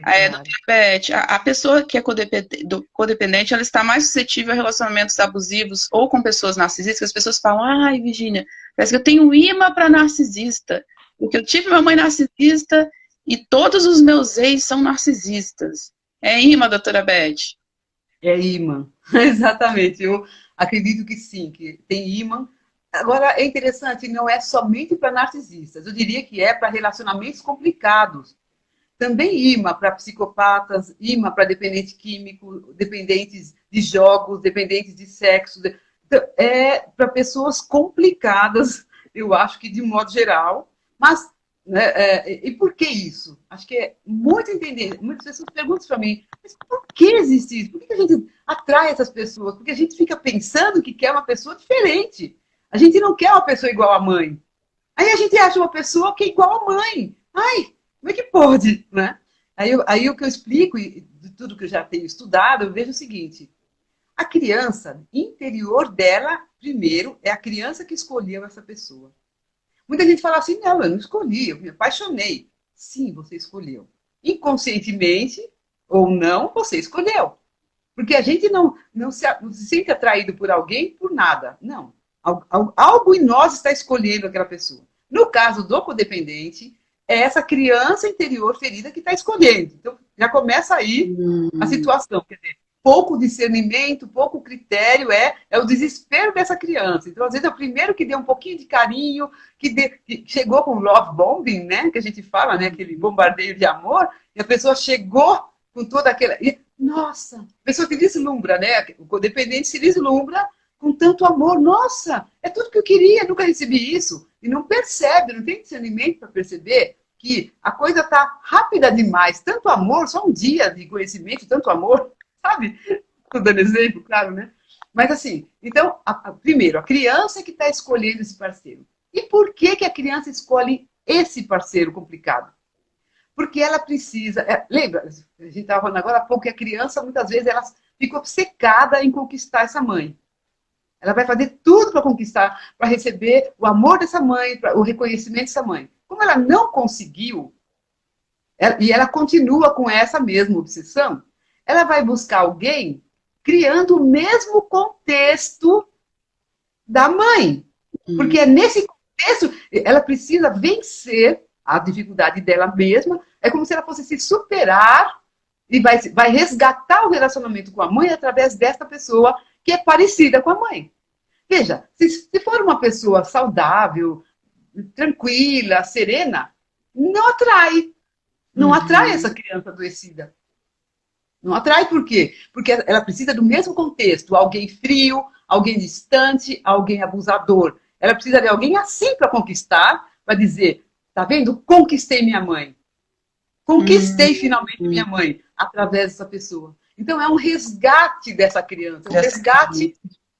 É claro. Doutora Beth, a pessoa que é codependente, ela está mais suscetível a relacionamentos abusivos ou com pessoas narcisistas. As pessoas falam, ai, Virginia, parece que eu tenho um imã para narcisista, porque eu tive uma mãe narcisista e todos os meus ex são narcisistas. É imã, doutora Beth? É imã. Exatamente. Eu acredito que sim, que tem imã. Agora, é interessante, não é somente para narcisistas. Eu diria que é para relacionamentos complicados. Também imã para psicopatas, imã para dependente químico, dependentes de jogos, dependentes de sexo. Então, é para pessoas complicadas, eu acho que de modo geral. Mas, né, e por que isso? Acho que é muito entender. Muitas pessoas perguntam para mim, mas por que existe isso? Por que a gente atrai essas pessoas? Porque a gente fica pensando que quer uma pessoa diferente. A gente não quer uma pessoa igual à mãe. Aí a gente acha uma pessoa que é igual à mãe. Ai, como é que pode, né? Aí o que eu explico, e de tudo que eu já tenho estudado, eu vejo o seguinte: a criança interior dela, primeiro, é a criança que escolheu essa pessoa. Muita gente fala assim, não, eu não escolhi, eu me apaixonei. Sim, você escolheu. Inconscientemente ou não, você escolheu. Porque a gente não se sente atraído por alguém por nada. Não. Algo em nós está escolhendo aquela pessoa. No caso do codependente, é essa criança interior ferida que está escolhendo. Então, já começa aí a situação. Quer dizer, pouco discernimento, pouco critério, é o desespero dessa criança. Então, às vezes, é o primeiro que deu um pouquinho de carinho, que chegou com love bombing, né? Que a gente fala, né? Aquele bombardeio de amor, e a pessoa chegou com toda aquela... Nossa, a pessoa se deslumbra, né? O codependente se deslumbra com tanto amor. Nossa, é tudo que eu queria, nunca recebi isso. E não percebe, não tem discernimento para perceber que a coisa está rápida demais. Tanto amor, só um dia de conhecimento, tanto amor, sabe? Estou dando exemplo, claro, né? Mas assim, então, primeiro, a criança que está escolhendo esse parceiro. E por que a criança escolhe esse parceiro complicado? Porque ela precisa... lembra, a gente estava falando agora há pouco que a criança, muitas vezes, ela fica obcecada em conquistar essa mãe. Ela vai fazer tudo para conquistar, para receber o amor dessa mãe, o reconhecimento dessa mãe. Como ela não conseguiu, e ela continua com essa mesma obsessão, ela vai buscar alguém criando o mesmo contexto da mãe. Porque é nesse contexto, ela precisa vencer a dificuldade dela mesma. É como se ela fosse se superar e vai resgatar o relacionamento com a mãe através desta pessoa que é parecida com a mãe. Veja, se for uma pessoa saudável, tranquila, serena, não atrai. Não atrai essa criança adoecida. Não atrai por quê? Porque ela precisa do mesmo contexto. Alguém frio, alguém distante, alguém abusador. Ela precisa de alguém assim para conquistar, para dizer, tá vendo? Conquistei minha mãe. Conquistei finalmente minha mãe através dessa pessoa. Então é um resgate dessa criança, um resgate,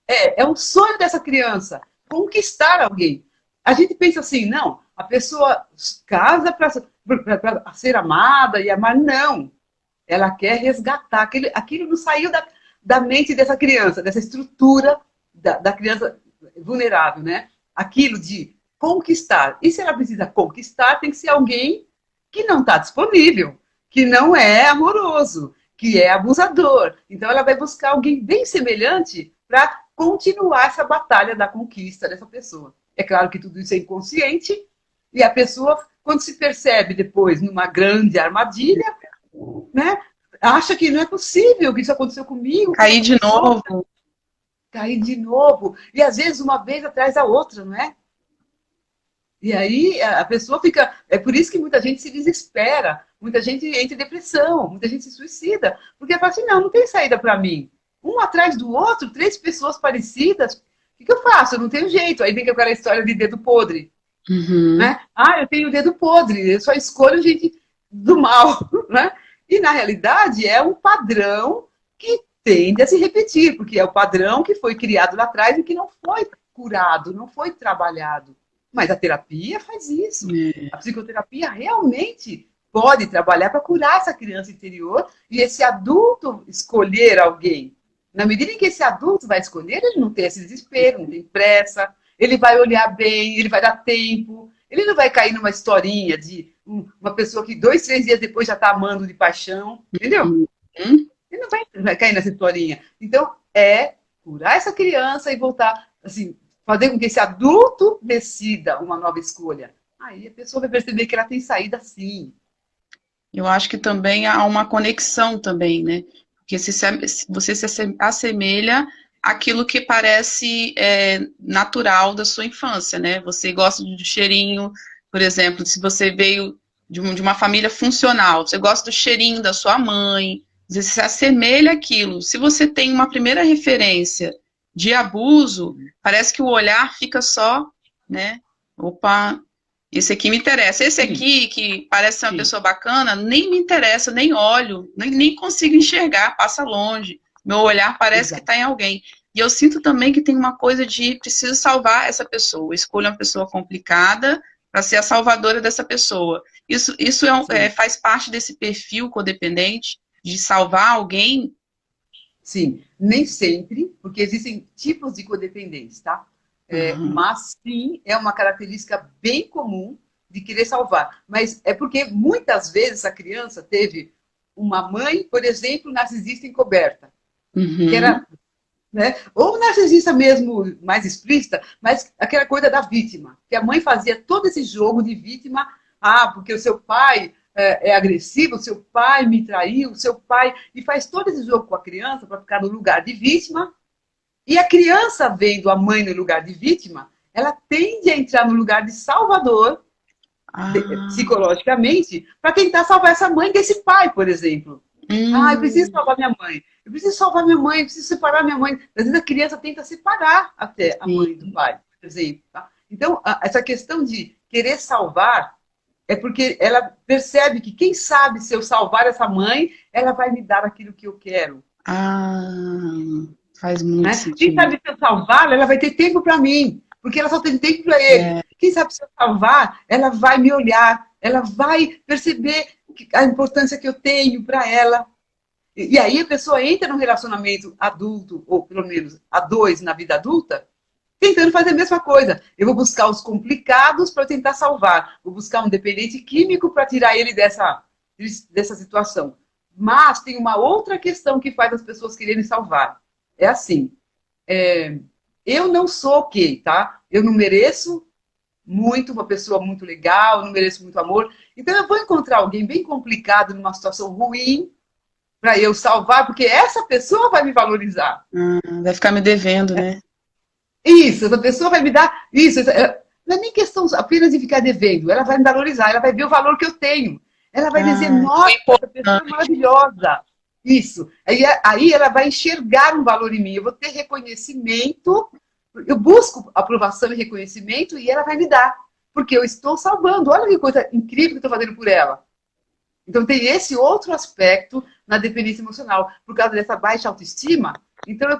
é um sonho dessa criança, conquistar alguém. A gente pensa assim, não, a pessoa casa para ser amada e amar, não. Ela quer resgatar, aquilo não saiu da mente dessa criança, dessa estrutura da criança vulnerável, né? Aquilo de conquistar. E se ela precisa conquistar, tem que ser alguém que não está disponível, que não é amoroso, que é abusador. Então ela vai buscar alguém bem semelhante para continuar essa batalha da conquista dessa pessoa. É claro que tudo isso é inconsciente, e a pessoa, quando se percebe depois numa grande armadilha, né, acha que não é possível que isso aconteceu comigo. Cair de novo. Cair de novo. E às vezes uma vez atrás da outra, não é? E aí a pessoa fica... É por isso que muita gente se desespera, muita gente entra em depressão, muita gente se suicida, porque fala assim, não tem saída para mim. Um atrás do outro, 3 pessoas parecidas, o que eu faço? Eu não tenho jeito. Aí vem aquela história de dedo podre. Né? Eu tenho dedo podre, eu só escolho gente do mal. Né? E na realidade é um padrão que tende a se repetir, porque é o padrão que foi criado lá atrás e que não foi curado, não foi trabalhado. Mas a terapia faz isso. A psicoterapia realmente pode trabalhar para curar essa criança interior e esse adulto escolher alguém. Na medida em que esse adulto vai escolher, ele não tem esse desespero, não tem pressa, ele vai olhar bem, ele vai dar tempo, ele não vai cair numa historinha de uma pessoa que 2, 3 dias depois já está amando de paixão, entendeu? Ele não vai cair nessa historinha. Então, curar essa criança e voltar, assim, fazer com que esse adulto decida uma nova escolha. Aí a pessoa vai perceber que ela tem saída sim. Eu acho que também há uma conexão também, né? Porque você se assemelha àquilo que parece natural da sua infância, né? Você gosta de cheirinho, por exemplo, se você veio de uma família funcional, você gosta do cheirinho da sua mãe, você se assemelha àquilo. Se você tem uma primeira referência de abuso, parece que o olhar fica só, né? Opa, esse aqui me interessa. Esse aqui, que parece ser uma pessoa bacana, nem me interessa, nem olho, nem consigo enxergar, passa longe. Meu olhar parece que está em alguém. E eu sinto também que tem uma coisa de preciso salvar essa pessoa. Escolho uma pessoa complicada para ser a salvadora dessa pessoa. Isso faz parte desse perfil codependente, de salvar alguém? Sim, nem sempre, porque existem tipos de codependência, tá? Mas sim, é uma característica bem comum de querer salvar. Mas é porque muitas vezes a criança teve uma mãe, por exemplo, narcisista encoberta, que era, né, ou narcisista mesmo mais explícita, mas aquela coisa da vítima, que a mãe fazia todo esse jogo de vítima, porque o seu pai é agressivo, o seu pai me traiu, o seu pai... E faz todo esse jogo com a criança para ficar no lugar de vítima. E a criança, vendo a mãe no lugar de vítima, ela tende a entrar no lugar de salvador, psicologicamente, para tentar salvar essa mãe desse pai, por exemplo. Eu preciso salvar minha mãe. Eu preciso salvar minha mãe, eu preciso separar minha mãe. Às vezes a criança tenta separar até a mãe do pai, por exemplo. Tá? Então, essa questão de querer salvar é porque ela percebe que, quem sabe, se eu salvar essa mãe, ela vai me dar aquilo que eu quero. Faz muito sentido. Quem sabe, se eu salvar, ela vai ter tempo para mim, porque ela só tem tempo para ele. Quem sabe, se eu salvar, ela vai me olhar, ela vai perceber a importância que eu tenho para ela. E aí a pessoa entra num relacionamento adulto, ou pelo menos a 2 na vida adulta, tentando fazer a mesma coisa. Eu vou buscar os complicados para tentar salvar. Vou buscar um dependente químico para tirar ele dessa situação. Mas tem uma outra questão que faz as pessoas quererem salvar. É assim, eu não sou ok, tá? Eu não mereço muito, uma pessoa muito legal, não mereço muito amor. Então eu vou encontrar alguém bem complicado, numa situação ruim, para eu salvar, porque essa pessoa vai me valorizar. Vai ficar me devendo, né? Isso, essa pessoa vai me dar isso. Não é nem questão apenas de ficar devendo, ela vai me valorizar, ela vai ver o valor que eu tenho. Ela vai dizer, nossa, essa pessoa é maravilhosa. Isso. Aí ela vai enxergar um valor em mim. Eu vou ter reconhecimento, eu busco aprovação e reconhecimento e ela vai me dar. Porque eu estou salvando. Olha que coisa incrível que eu estou fazendo por ela. Então tem esse outro aspecto na dependência emocional. Por causa dessa baixa autoestima, então eu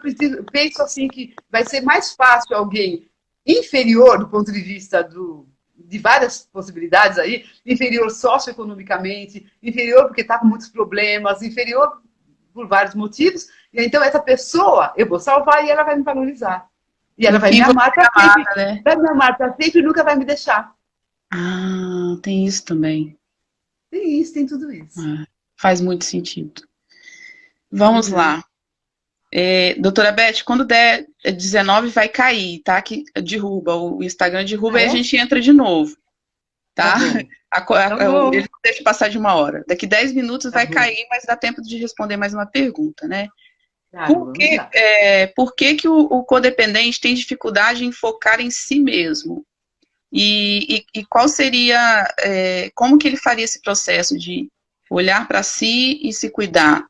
penso assim que vai ser mais fácil alguém inferior do ponto de vista de várias possibilidades aí, inferior socioeconomicamente, inferior porque está com muitos problemas, inferior por vários motivos, e então essa pessoa eu vou salvar e ela vai me valorizar. E ela vai me amar para sempre, né? Vai me amar para sempre e nunca vai me deixar. Tem isso também. Tem isso, tem tudo isso. Faz muito sentido. Vamos lá. Doutora Beth, quando der 19 vai cair, tá? Que derruba, o Instagram derruba e a gente entra de novo, tá? Ele não deixa passar de 1 hora. Daqui 10 minutos vai cair, mas dá tempo de responder mais uma pergunta, né? Por que o codependente tem dificuldade em focar em si mesmo? E qual seria, como que ele faria esse processo de olhar para si e se cuidar?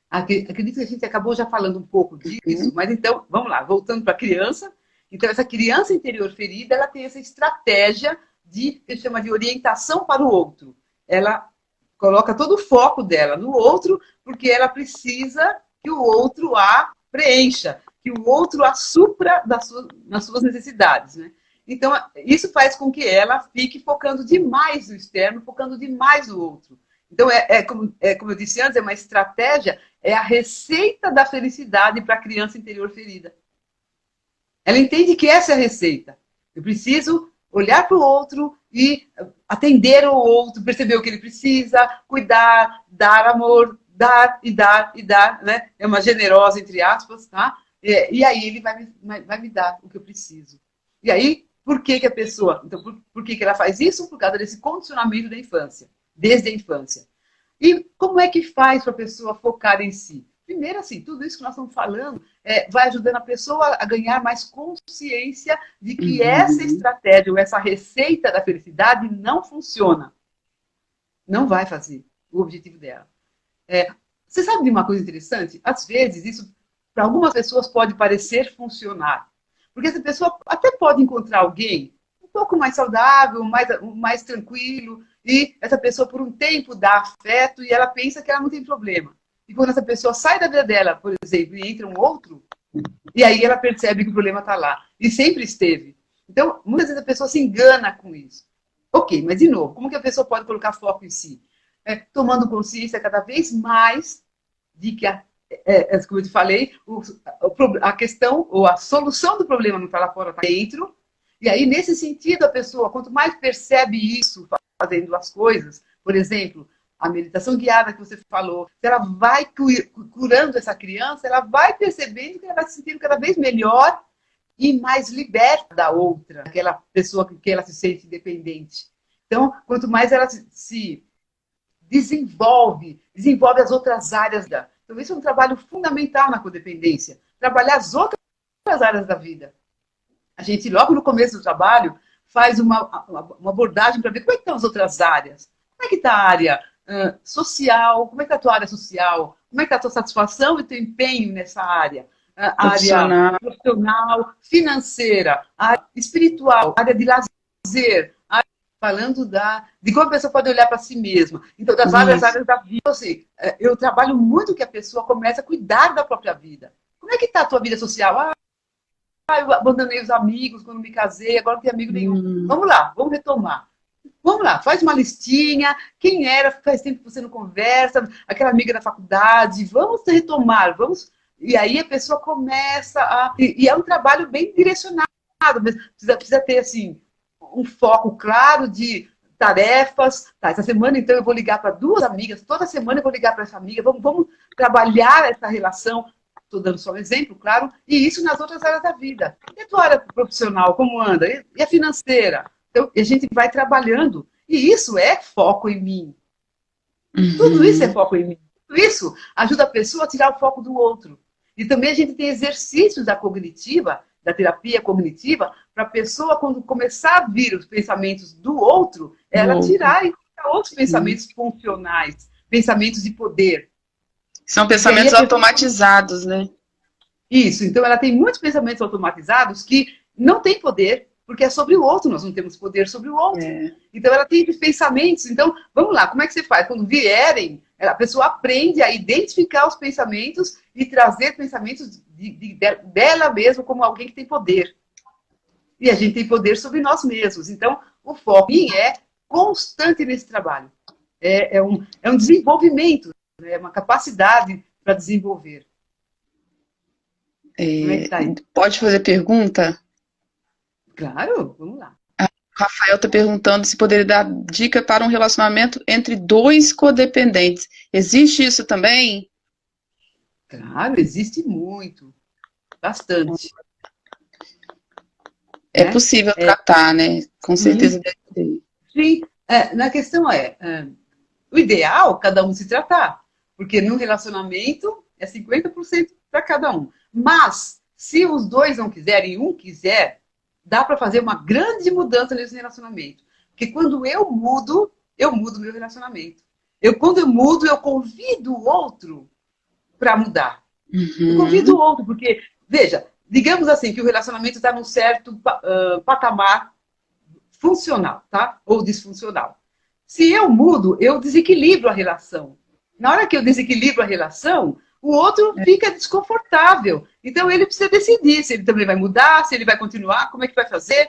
Acredito que a gente acabou já falando um pouco disso, mas então, vamos lá, voltando para a criança. Então, essa criança interior ferida, ela tem essa estratégia que se chama de orientação para o outro. Ela coloca todo o foco dela no outro, porque ela precisa que o outro a preencha, que o outro a supra nas suas necessidades, né? Então, isso faz com que ela fique focando demais no externo, focando demais no outro. Então, como eu disse antes, é uma estratégia, é a receita da felicidade para a criança interior ferida. Ela entende que essa é a receita. Eu preciso olhar para o outro, e atender o outro, perceber o que ele precisa, cuidar, dar amor, dar e dar e dar, né? É uma generosa, entre aspas, tá? E aí ele vai me dar o que eu preciso. E aí, por que que a pessoa... Então, por que que ela faz isso? Por causa desse condicionamento da infância, desde a infância. E como é que faz para a pessoa focar em si? Primeiro, assim, tudo isso que nós estamos falando vai ajudando a pessoa a ganhar mais consciência de que essa estratégia, ou essa receita da felicidade não funciona. Não vai fazer o objetivo dela. Você sabe de uma coisa interessante? Às vezes, isso, para algumas pessoas, pode parecer funcionar. Porque essa pessoa até pode encontrar alguém um pouco mais saudável, mais tranquilo, e essa pessoa, por um tempo, dá afeto e ela pensa que ela não tem problema. E quando essa pessoa sai da vida dela, por exemplo, e entra um outro, e aí ela percebe que o problema está lá. E sempre esteve. Então, muitas vezes a pessoa se engana com isso. Ok, mas de novo, como que a pessoa pode colocar foco em si? Tomando consciência cada vez mais de que, como eu te falei, a questão ou a solução do problema não está lá fora, está dentro. E aí, nesse sentido, a pessoa, quanto mais percebe isso fazendo as coisas, por exemplo, a meditação guiada que você falou, se ela vai curando essa criança, ela vai percebendo que ela vai se sentindo cada vez melhor e mais liberta da outra, aquela pessoa que ela se sente dependente. Então, quanto mais ela se desenvolve as outras áreas da... Então, isso é um trabalho fundamental na codependência, trabalhar as outras áreas da vida. A gente, logo no começo do trabalho, faz uma abordagem para ver como é que estão as outras áreas. Como é que está a área social? Como é que está a tua área social? Como é que está a tua satisfação e teu empenho nessa área? Área profissional, financeira, área espiritual, área de lazer, falando de como a pessoa pode olhar para si mesma. Então, das várias áreas da vida. Assim, eu trabalho muito que a pessoa comece a cuidar da própria vida. Como é que está a tua vida social? Eu abandonei os amigos quando me casei, agora não tenho amigo nenhum. Vamos lá, vamos retomar. Vamos lá, faz uma listinha. Quem era? Faz tempo que você não conversa. Aquela amiga da faculdade. Vamos retomar, vamos... E aí a pessoa começa a... E é um trabalho bem direcionado. Precisa ter, assim, um foco claro de tarefas. Tá, essa semana, então, eu vou ligar para 2 amigas. Toda semana eu vou ligar para essa amiga. Vamos trabalhar essa relação. Estou dando só um exemplo, claro. E isso nas outras áreas da vida. E a tua área profissional, como anda? E a financeira? Então, a gente vai trabalhando. E isso é foco em mim. Tudo isso é foco em mim. Tudo isso ajuda a pessoa a tirar o foco do outro. E também a gente tem exercícios da cognitiva, da terapia cognitiva, para a pessoa, quando começar a vir os pensamentos do outro, ela tirar e colocar outros pensamentos funcionais, pensamentos de poder. São pensamentos automatizados, né? Isso. Então, ela tem muitos pensamentos automatizados que não têm poder, porque é sobre o outro, nós não temos poder sobre o outro. Então, ela tem pensamentos. Então, vamos lá, como é que você faz? Quando vierem, a pessoa aprende a identificar os pensamentos e trazer pensamentos dela mesma como alguém que tem poder. E a gente tem poder sobre nós mesmos. Então, o foco é constante nesse trabalho. É um desenvolvimento, é uma capacidade para desenvolver. Como é que tá aí? Pode fazer pergunta? Claro, vamos lá. O Rafael está perguntando se poderia dar dica para um relacionamento entre 2 codependentes. Existe isso também? Claro, existe muito. Bastante. É possível tratar, né? Com certeza deve ter. Sim, na questão o ideal, cada um se tratar. Porque no relacionamento é 50% para cada um. Mas, se os 2 não quiserem, um quiser, dá para fazer uma grande mudança nesse relacionamento. Porque quando eu mudo meu relacionamento. Quando eu mudo, eu convido o outro para mudar. Eu convido o outro, porque, veja, digamos assim, que o relacionamento está num certo patamar funcional, tá? Ou disfuncional. Se eu mudo, eu desequilibro a relação. Na hora que eu desequilibro a relação, o outro fica desconfortável. Então, ele precisa decidir se ele também vai mudar, se ele vai continuar, como é que vai fazer.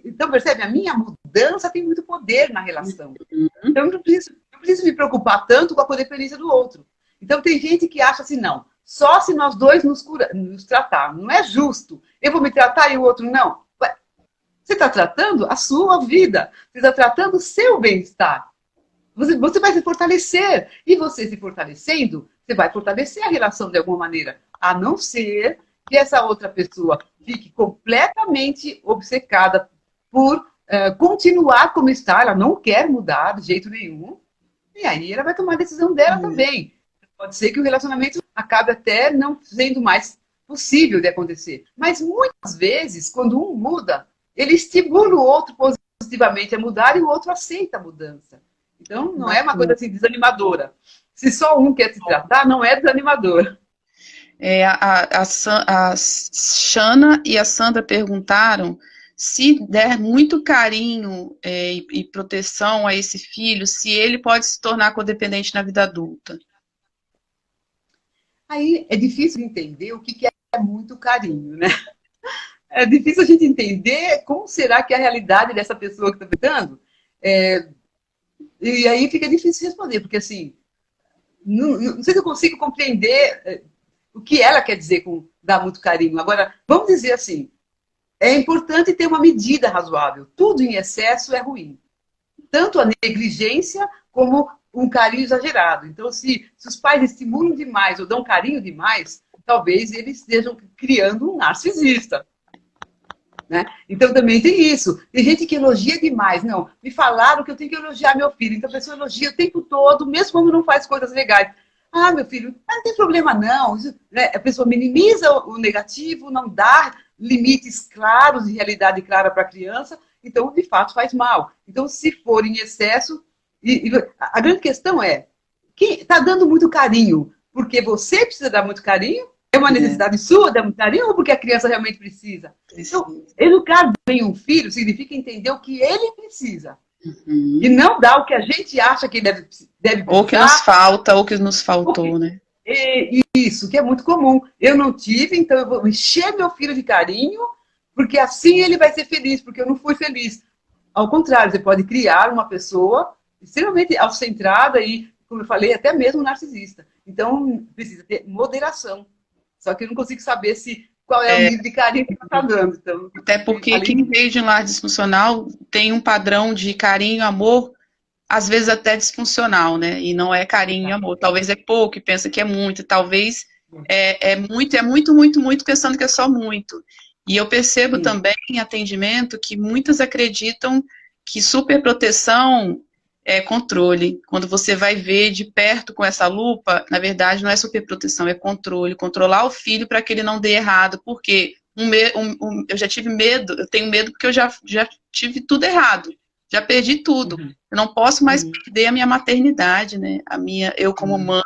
Então, percebe? A minha mudança tem muito poder na relação. Então, eu não preciso me preocupar tanto com a codependência do outro. Então, tem gente que acha assim, não, só se nós 2 nos tratarmos. Não é justo. Eu vou me tratar e o outro não. Você está tratando a sua vida, você está tratando o seu bem-estar. Você vai se fortalecer. E você se fortalecendo, você vai fortalecer a relação de alguma maneira. A não ser que essa outra pessoa fique completamente obcecada por continuar como está. Ela não quer mudar de jeito nenhum. E aí ela vai tomar a decisão dela também. Pode ser que o relacionamento acabe até não sendo mais possível de acontecer. Mas muitas vezes, quando um muda, ele estimula o outro positivamente a mudar e o outro aceita a mudança. Então, não é uma coisa assim desanimadora. Se só um quer se tratar, não é desanimador. A Shana e a Sandra perguntaram se der muito carinho e proteção a esse filho, se ele pode se tornar codependente na vida adulta. Aí é difícil entender o que é muito carinho, né? É difícil a gente entender como será que é a realidade dessa pessoa que está tentando. E aí fica difícil responder, porque assim, não sei se eu consigo compreender o que ela quer dizer com dar muito carinho. Agora, vamos dizer assim, é importante ter uma medida razoável. Tudo em excesso é ruim. Tanto a negligência como um carinho exagerado. Então, se os pais estimulam demais ou dão carinho demais, talvez eles estejam criando um narcisista. Né? Então, também tem isso. Tem gente que elogia demais. Não, me falaram que eu tenho que elogiar meu filho. Então, a pessoa elogia o tempo todo, mesmo quando não faz coisas legais. Ah, meu filho, não tem problema não. A pessoa minimiza o negativo, não dá limites claros e realidade clara para a criança, então, de fato, faz mal. Então, se for em excesso... a grande questão é, quem está dando muito carinho porque você precisa dar muito carinho? É uma necessidade sua dar muito carinho ou porque a criança realmente precisa? Então, educar bem um filho significa entender o que ele precisa. E não dar o que a gente acha que ele deve precisar. Ou que nos falta, ou que nos faltou, né? Isso, que é muito comum. Eu não tive, então eu vou encher meu filho de carinho, porque assim ele vai ser feliz, porque eu não fui feliz. Ao contrário, você pode criar uma pessoa extremamente autocentrada e, como eu falei, até mesmo narcisista. Então, precisa ter moderação. Só que eu não consigo saber qual é o nível de carinho que você está dando. Então, até porque quem veio de um lar disfuncional tem um padrão de carinho e amor, às vezes até disfuncional, né? E não é carinho e amor. Talvez é pouco e pensa que é muito. Talvez é muito, pensando que é só muito. E eu percebo também em atendimento que muitas acreditam que superproteção é controle. Quando você vai ver de perto com essa lupa, na verdade não é superproteção, é controle. Controlar o filho para que ele não dê errado. Porque eu já tive medo, eu tenho medo porque eu já tive tudo errado. Já perdi tudo. Eu não posso mais perder a minha maternidade, né? Eu como mãe.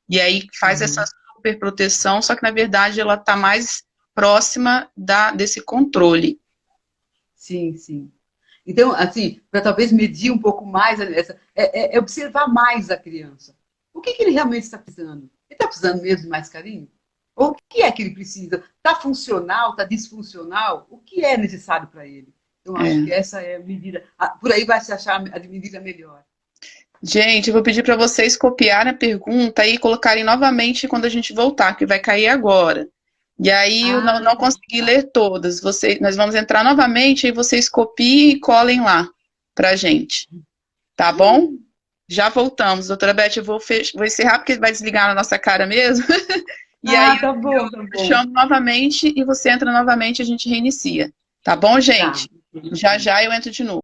E aí faz essa superproteção, só que na verdade ela está mais próxima desse controle. Sim, sim. Então, assim, para talvez medir um pouco mais, é observar mais a criança. O que ele realmente está precisando? Ele está precisando mesmo de mais carinho? Ou o que é que ele precisa? Está funcional? Está disfuncional? O que é necessário para ele? Então, acho que essa é a medida. Por aí vai se achar a medida melhor. Gente, eu vou pedir para vocês copiarem a pergunta e colocarem novamente quando a gente voltar, que vai cair agora. E aí eu não consegui ler todas. Nós vamos entrar novamente e vocês copiem e colhem lá pra gente. Tá bom? Já voltamos. Doutora Beth, eu vou encerrar porque vai desligar na nossa cara mesmo. E aí tá bom. Eu chamo novamente e você entra novamente e a gente reinicia. Tá bom, gente? Já eu entro de novo.